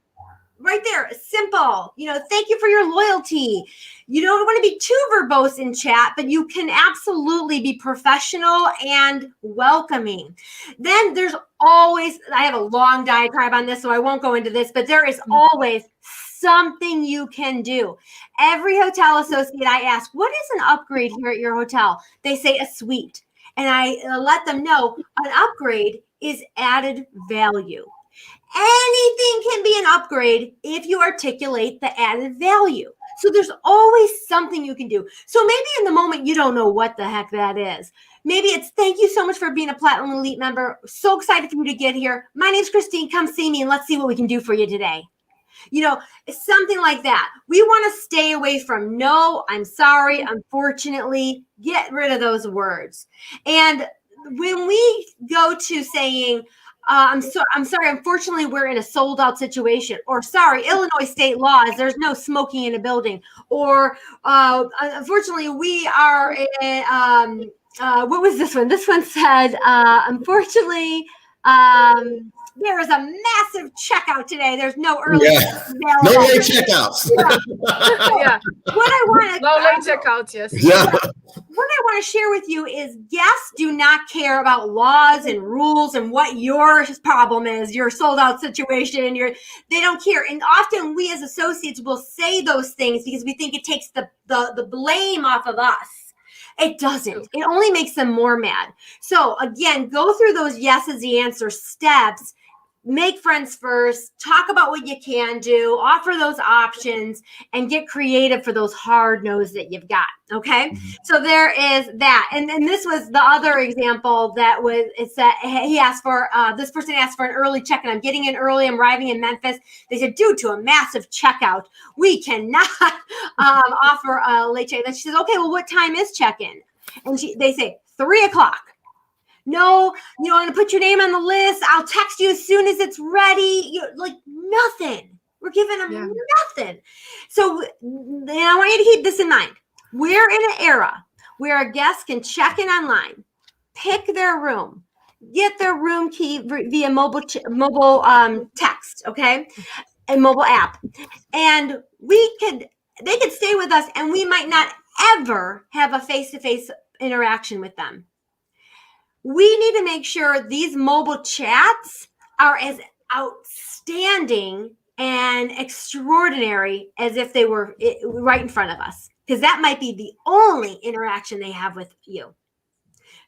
Right there, simple. Thank you for your loyalty. You don't want to be too verbose in chat, but you can absolutely be professional and welcoming. Then there's always, I have a long diatribe on this, so I won't go into this, but there is always something you can do. Every hotel associate I ask, "What is an upgrade here at your hotel?" They say a suite. And I let them know an upgrade is added value. Anything can be an upgrade if you articulate the added value. So there's always something you can do. So maybe in the moment you don't know what the heck that is. Maybe it's, "Thank you so much for being a Platinum Elite member. So excited for you to get here. My name's Christine. Come see me and let's see what we can do for you today." Something like that. We want to stay away from "no, I'm sorry, unfortunately." Get rid of those words. And when we go to saying, I'm sorry, unfortunately, we're in a sold out situation," or "Sorry, Illinois state law is there's no smoking in a building," or "Unfortunately, we are what was this one? This one said, "Unfortunately, there is a massive checkout today. There's no early available." No late checkouts. Yeah. What I want to no late checkouts, yes. Yeah. What I want to share with you is guests do not care about laws and rules and what your problem is, your sold out situation. They don't care. And often we as associates will say those things because we think it takes the blame off of us. It doesn't. It only makes them more mad. So again, go through those yes is the answer steps. Make friends first, talk about what you can do, offer those options, and get creative for those hard no's that you've got. Okay. So there is that. And then this was the other example that was, it's that he asked for, this person asked for an early check-in. I'm getting in early. I'm arriving in Memphis. They said, "Due to a massive checkout, we cannot offer a late check." Then she says, "Okay, well, what time is check-in?" And they say 3:00. "No, I'm going to put your name on the list. I'll text you as soon as it's ready." Nothing. We're giving them nothing. So I want you to keep this in mind. We're in an era where a guest can check in online, pick their room, get their room key via mobile text. Okay. a mobile app, and they could stay with us, and we might not ever have a face-to-face interaction with them. We need to make sure these mobile chats are as outstanding and extraordinary as if they were right in front of us, because that might be the only interaction they have with you.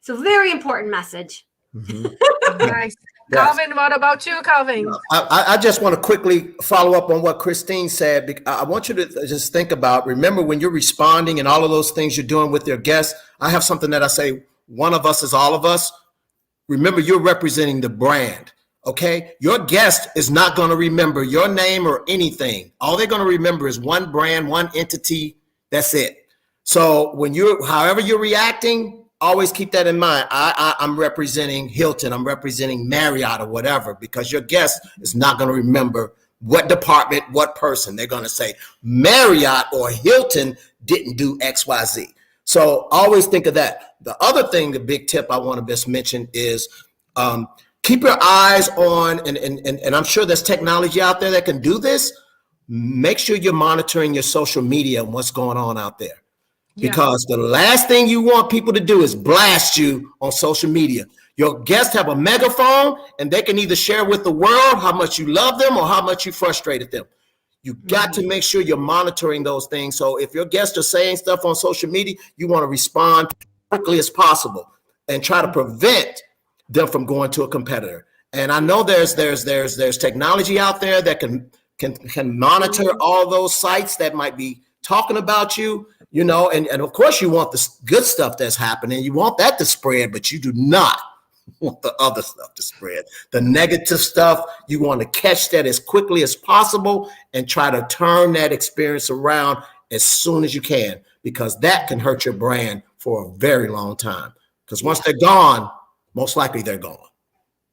So very important message. Mm-hmm. Nice. Yes. Calvin, what about you, Calvin? I just want to quickly follow up on what Christine said. I want you to just think about, remember when you're responding and all of those things you're doing with your guests, I have something that I say, one of us is all of us. Remember, you're representing the brand, okay? Your guest is not going to remember your name or anything. All they're going to remember is one brand, one entity. That's it. So when however you're reacting, always keep that in mind. I'm representing Hilton. I'm representing Marriott or whatever, because your guest is not going to remember what department, what person. They're going to say Marriott or Hilton didn't do X, Y, Z. So always think of that. The other thing, the big tip I want to just mention is keep your eyes on, and I'm sure there's technology out there that can do this. Make sure you're monitoring your social media and what's going on out there. Because the last thing you want people to do is blast you on social media. Your guests have a megaphone, and they can either share with the world how much you love them or how much you frustrated them. You got to make sure you're monitoring those things. So if your guests are saying stuff on social media, you want to respond as quickly as possible and try to prevent them from going to a competitor. And I know there's technology out there that can monitor all those sites that might be talking about you. You know, and of course you want the good stuff that's happening. You want that to spread, but you do not want the other stuff to spread. The negative stuff, you want to catch that as quickly as possible and try to turn that experience around as soon as you can, because that can hurt your brand for a very long time. Because once they're gone, most likely they're gone.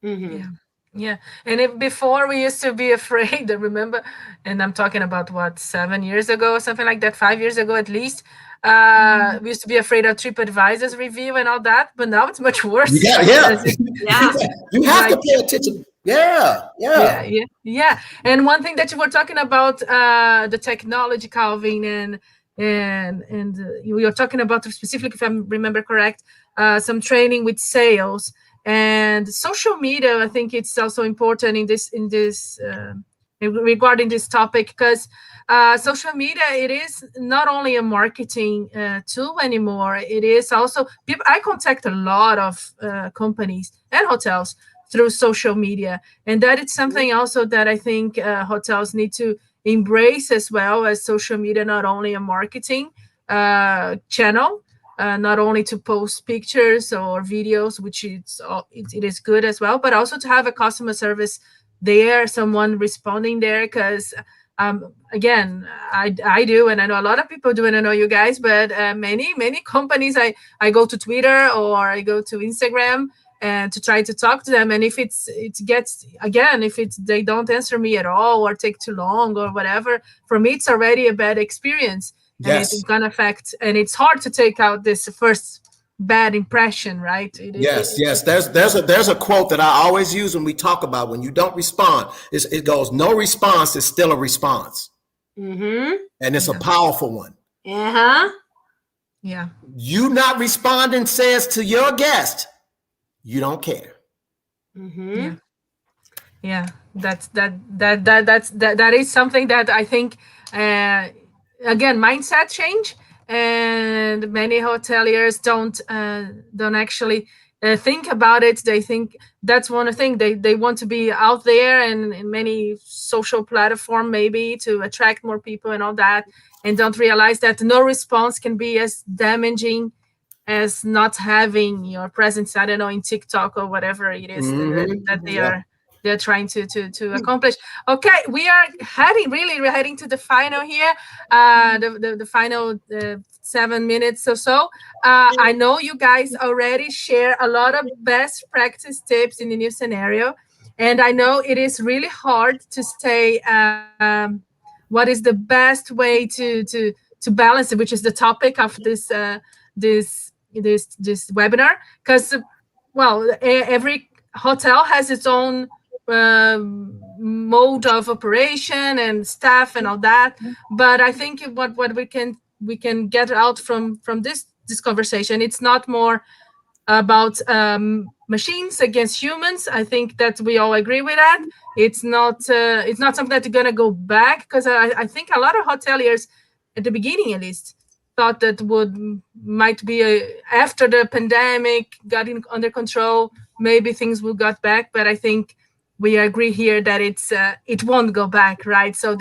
Mm-hmm. Yeah. And before we used to be afraid, remember, and I'm talking about 7 years ago, something like that, 5 years ago at least. We used to be afraid of TripAdvisor's review and all that, but now it's much worse. You have to pay attention. Yeah. And one thing that you were talking about, the technology, Calvin, and you were talking about specifically, if I remember correct, some training with sales. And social media, I think it's also important in this regarding this topic, because social media, it is not only a marketing tool anymore. It is also people. I contact a lot of companies and hotels through social media, and that is something also that I think hotels need to embrace as well, as social media, not only a marketing channel. Not only to post pictures or videos, which it is good as well, but also to have a customer service there, someone responding there. Because again, I do, and I know a lot of people do, and I know you guys, but many companies, I go to Twitter or I go to Instagram and to try to talk to them, and if they don't answer me at all or take too long or whatever, for me it's already a bad experience. Yes. And it's gonna affect, and it's hard to take out this first bad impression, right? Yes. There's a quote that I always use when we talk about when you don't respond. It goes, no response is still a response. Mm-hmm. And it's a powerful one. Uh-huh. Yeah. You not responding says to your guest, you don't care. Mm-hmm. Yeah. That is something that I think again, mindset change, and many hoteliers don't actually think about it. They think that's one thing. They want to be out there and in many social platform, maybe to attract more people and all that, and don't realize that no response can be as damaging as not having your presence, I don't know, in TikTok or whatever it is that they're trying to accomplish. Okay, we're heading to the final here, the final 7 minutes or so. I know you guys already share a lot of best practice tips in the new scenario, and I know it is really hard to say what is the best way to balance it, which is the topic of this webinar, because every hotel has its own mode of operation and staff and all that. But I think what we can get out from this conversation, it's not more about machines against humans. I think that we all agree with that. It's not something that's gonna go back, because I think a lot of hoteliers at the beginning, at least, thought that might be after the pandemic got under control, maybe things will got back. But I think we agree here that it won't go back, right? So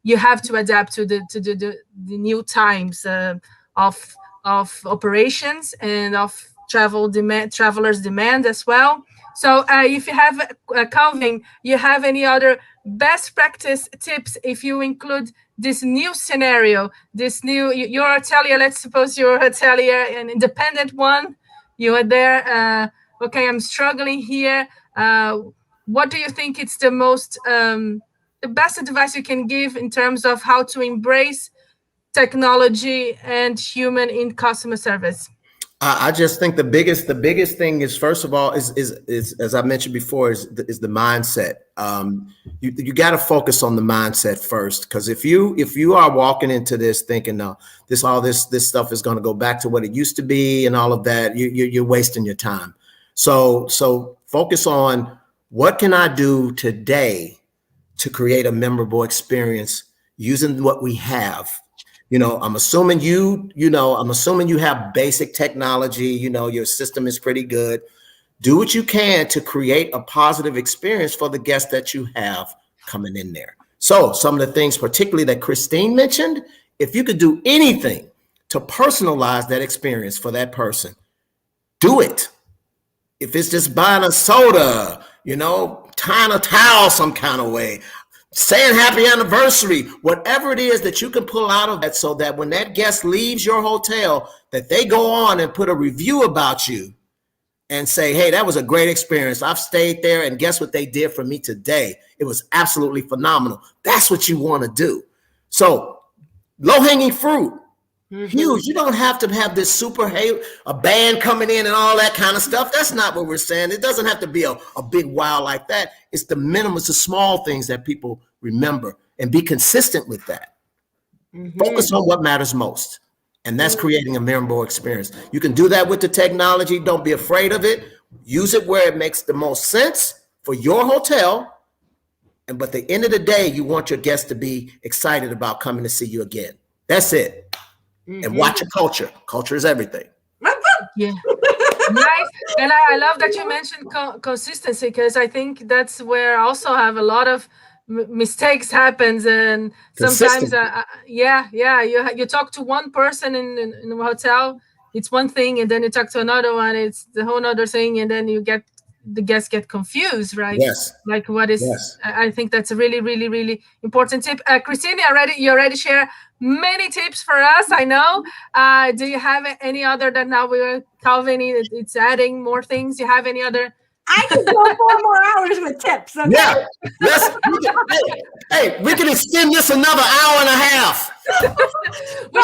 you have to adapt to the new times of operations and of travelers demand as well. So if you have Calvin, you have any other best practice tips if you include this new scenario, this new your hotelier? Let's suppose you're a hotelier, an independent one. You are there. Okay, I'm struggling here. What do you think it's the best advice you can give in terms of how to embrace technology and human in customer service? I just think the biggest thing is, first of all, is as I mentioned before, is the mindset. You got to focus on the mindset first, because if you are walking into this thinking, no, this stuff is going to go back to what it used to be and all of that, you're wasting your time. So focus on, what can I do today to create a memorable experience using what we have. I'm assuming you have basic technology, your system is pretty good. Do what you can to create a positive experience for the guests that you have coming in there. So some of the things, particularly that Christine mentioned, if you could do anything to personalize that experience for that person, do it. If it's just buying a soda, tying a towel some kind of way, saying happy anniversary, whatever it is that you can pull out of that, so that when that guest leaves your hotel, that they go on and put a review about you and say, hey, that was a great experience. I've stayed there, and guess what they did for me today? It was absolutely phenomenal. That's what you want to do. So low-hanging fruit, huge. You don't have to have this a band coming in and all that kind of stuff. That's not what we're saying. It doesn't have to be a big wow like that. It's the minimum, it's the small things that people remember, and be consistent with that. Focus on what matters most. And that's creating a memorable experience. You can do that with the technology. Don't be afraid of it. Use it where it makes the most sense for your hotel. But at the end of the day, you want your guests to be excited about coming to see you again. That's it. And watch your culture. Culture is everything. Yeah. Nice. And I love that you mentioned consistency, because I think that's where also have a lot of mistakes happens. And sometimes you talk to one person in a hotel, it's one thing, and then you talk to another one, it's the whole other thing, and then the guests get confused, right? Yes. Like what is? Yes. I think that's a really, really, really important tip. Christine, you already share many tips for us, I know. Do you have any other that now Calvin, it's adding more things? Do you have any other? I could go 4 more hours with tips. Okay? Yeah. Hey, we can extend this another hour and a half. We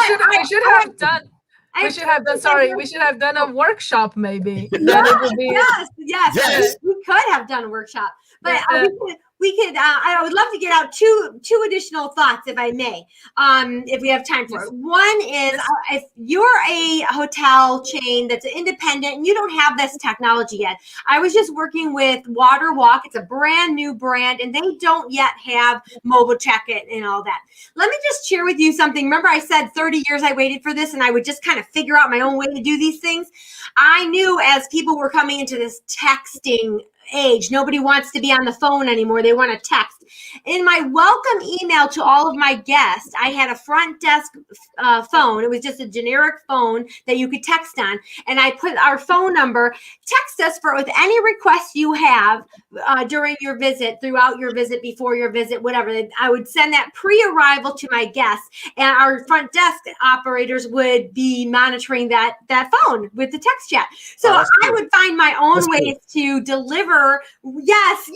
should have done a workshop, maybe. Yes. We could have done a workshop, but we could. I would love to get out two additional thoughts, if I may, if we have time for it. One is, if you're a hotel chain that's independent and you don't have this technology yet. I was just working with Water Walk. It's a brand new brand, and they don't yet have mobile check-in and all that. Let me just share with you something. Remember, I said 30 years I waited for this, and I would just kind of figure out my own way to do these things. I knew as people were coming into this texting age, nobody wants to be on the phone anymore. They want to text. In my welcome email to all of my guests, I had a front desk phone. It was just a generic phone that you could text on. And I put our phone number. Text us with any requests you have during your visit, throughout your visit, before your visit, whatever. I would send that pre-arrival to my guests, and our front desk operators would be monitoring that phone with the text chat. So I would find my own ways to deliver. Yes,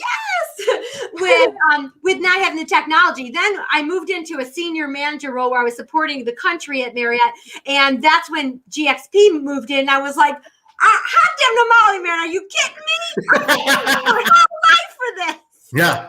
with not having the technology. Then I moved into a senior manager role where I was supporting the country at Marriott, and that's when GXP moved in. I was like, hot damn tamale, man, are you kidding me? I can't life for this. Yeah.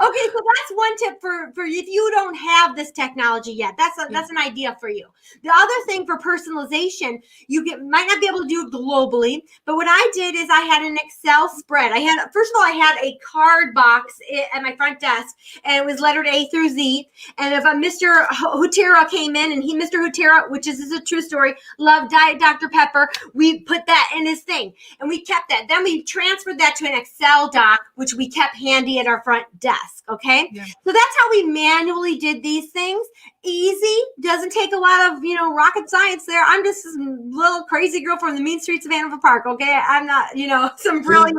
Okay, so that's one tip for if you don't have this technology yet. That's an idea for you. The other thing for personalization, might not be able to do it globally, but what I did is I had an Excel spread. First of all, I had a card box at my front desk, and it was lettered A through Z. And if Mr. Hutera came in, and Mr. Hutera, which is a true story, loved Diet Dr. Pepper, we put that in his thing, and we kept that. Then we transferred that to an Excel doc, which we kept handy at our front desk. Okay. Yeah. So that's how we manually did these things. Easy. Doesn't take a lot of, rocket science there. I'm just this little crazy girl from the mean streets of Hanover Park. Okay. I'm not, some brilliant.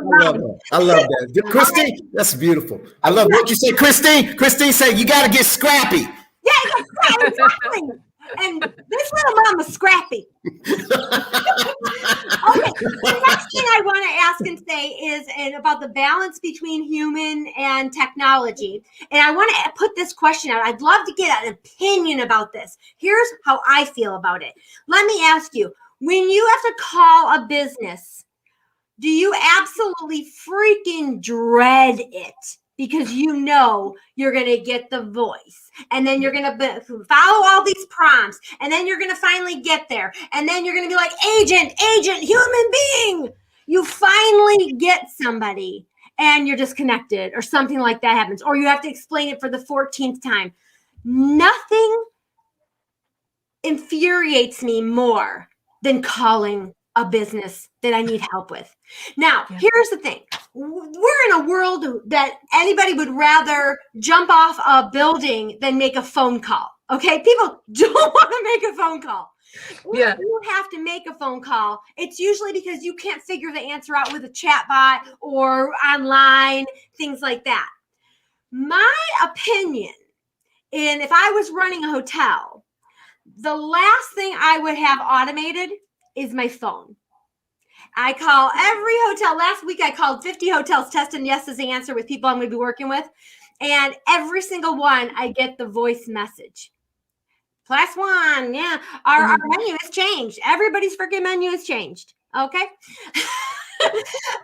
I love that. Christine, that's beautiful. I love what you said. Christine said, you got to get scrappy. Yeah, exactly. And this little mom is scrappy. Okay, the next thing I want to ask and say is about the balance between human and technology. And I want to put this question out. I'd love to get an opinion about this. Here's how I feel about it. Let me ask you, when you have to call a business, do you absolutely freaking dread it? Because you're going to get the voice, and then you're going to follow all these prompts, and then you're going to finally get there, and then you're going to be like, agent, human being. You finally get somebody, and you're disconnected, or something like that happens, or you have to explain it for the 14th time. Nothing infuriates me more than calling a business that I need help with. Now, here's the thing. We're in a world that anybody would rather jump off a building than make a phone call. Okay? People don't want to make a phone call. If you have to make a phone call, it's usually because you can't figure the answer out with a chat bot or online, things like that. My opinion, and if I was running a hotel, the last thing I would have automated is my phone. I call every hotel. Last week, I called 50 hotels, testing yes as the answer with people I'm going to be working with. And every single one, I get the voice message. Class 1, yeah. Our menu has changed. Everybody's freaking menu has changed. Okay?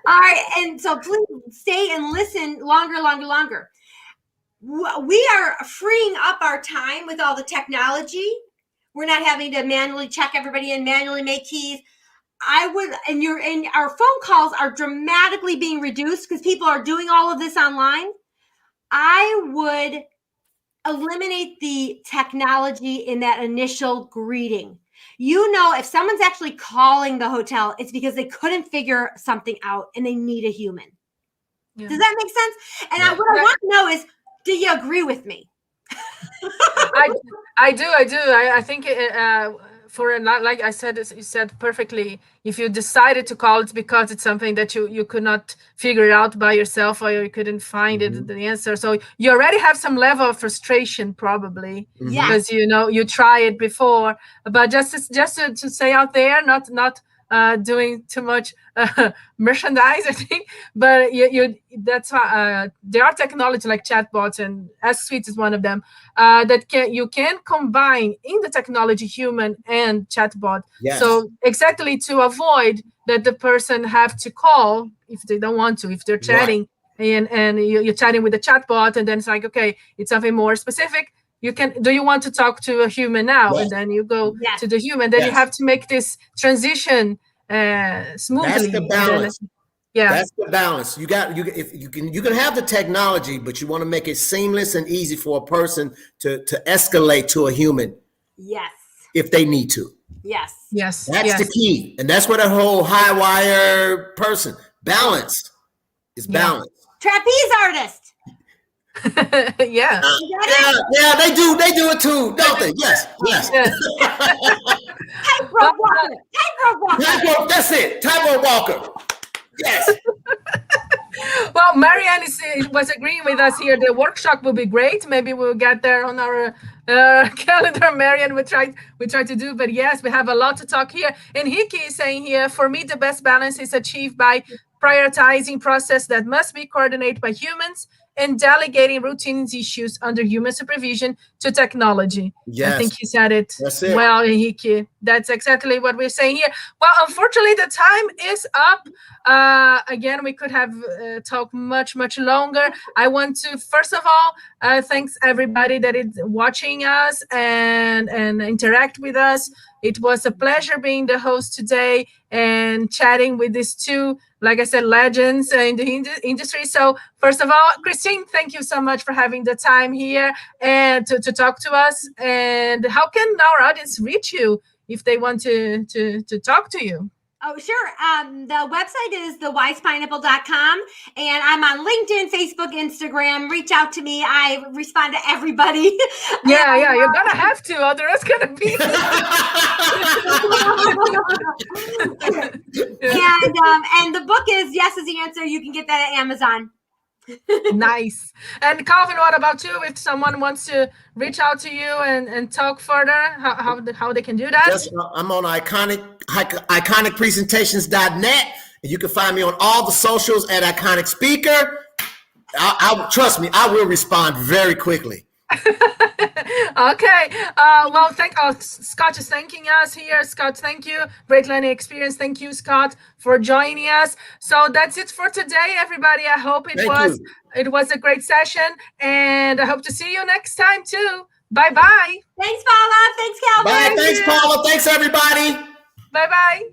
All right. And so please stay and listen longer. We are freeing up our time with all the technology. We're not having to manually check everybody in, manually make keys. And our phone calls are dramatically being reduced because people are doing all of this online. I would eliminate the technology in that initial greeting. If someone's actually calling the hotel, it's because they couldn't figure something out and they need a human. Yeah. Does that make sense? And what I want to know is, do you agree with me? I do. I think like I said, you said perfectly. If you decided to call, it's because it's something that you could not figure it out by yourself, or you couldn't find the answer. So you already have some level of frustration, probably, because you tried it before. But just to say out there, not doing too much merchandise, I think, but that's why there are technology like chatbots, and Ask Suite is one of them, that you can combine in the technology human and chatbot. Yes. So exactly to avoid that the person have to call if they don't want to, if they're chatting, right. and you're chatting with the chatbot, and then it's like, okay, it's something more specific. Do you want to talk to a human now? Yes. And then you go to the human. Then you have to make this transition smoothly. That's the balance. That's the balance. You can have the technology, but you want to make it seamless and easy for a person to escalate to a human. Yes. If they need to. Yes. That's the key. And that's what a whole high wire person. Balance is balance. Trapeze artist. Yeah, they do it too, don't they? Yes. Tightrope walker. That's it. Tightrope walker. Yes. Well, Marianne was agreeing with us here. The workshop will be great. Maybe we'll get there on our calendar. Marianne, we try to do, but yes, we have a lot to talk here. And Hiki is saying here, for me, the best balance is achieved by prioritizing process that must be coordinated by humans, and delegating routine issues under human supervision to technology. Yes. I think he said it, That's it. well, Henrique. That's exactly what we're saying here. Well, unfortunately, the time is up. Again, we could have talked much, much longer. I want to, first of all, thanks everybody that is watching us and interact with us. It was a pleasure being the host today and chatting with these two, like I said, legends in the industry. So first of all, Christine, thank you so much for having the time here and to talk to us. And how can our audience reach you if they want to talk to you? Oh, sure. The website is thewisepineapple.com, and I'm on LinkedIn, Facebook, Instagram. Reach out to me. I respond to everybody. Yeah, you're gonna have to, or there's gonna be. And the book is Yes is the Answer. You can get that at Amazon. Nice. And Calvin, what about you? If someone wants to reach out to you and talk further, how they can do that? Just, I'm on iconicpresentations.net, and you can find me on all the socials at Iconic Speaker. I trust me, I will respond very quickly. Okay. Well, Scott is thanking us here. Scott, thank you. Great learning experience. Thank you, Scott, for joining us. So that's it for today, everybody. I hope it was a great session, and I hope to see you next time too. Bye-bye. Thanks, Paula. Thanks, Calvin. Bye. Thanks, Paula. Thanks, everybody. Bye-bye.